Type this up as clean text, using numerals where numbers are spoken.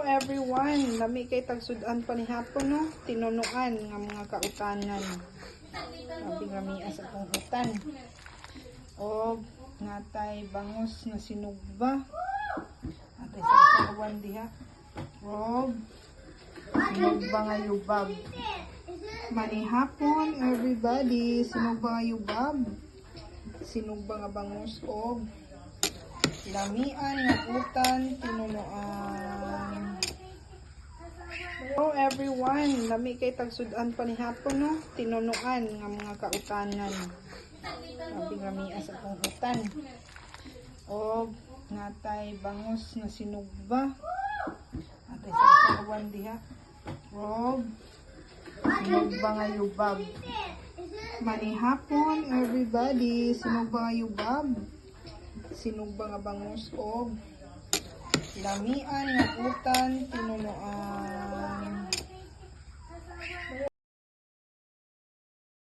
everyone, lami kay tagsudan pa ni hapon no, tinunuan nga mga kautanan. Labing lamia sa akong utan. O natay bangos na sinugba. Natay sasawan diha. O sinugba nga yubab. Manihapon everybody, sinugba nga yubab. Sinugba nga bangos o lamian nga utan, tinunuan. Hello everyone, lami kay tagsudan pa ni hapon no, tinunuan nga mga kautanan. Labing lamia sa akong utan. O natay bangos na sinugba. Natay sasawan diha. O sinugba nga yubab. Manihapon everybody, sinugba nga yubab. Sinugba nga bangos o lamian nga utan,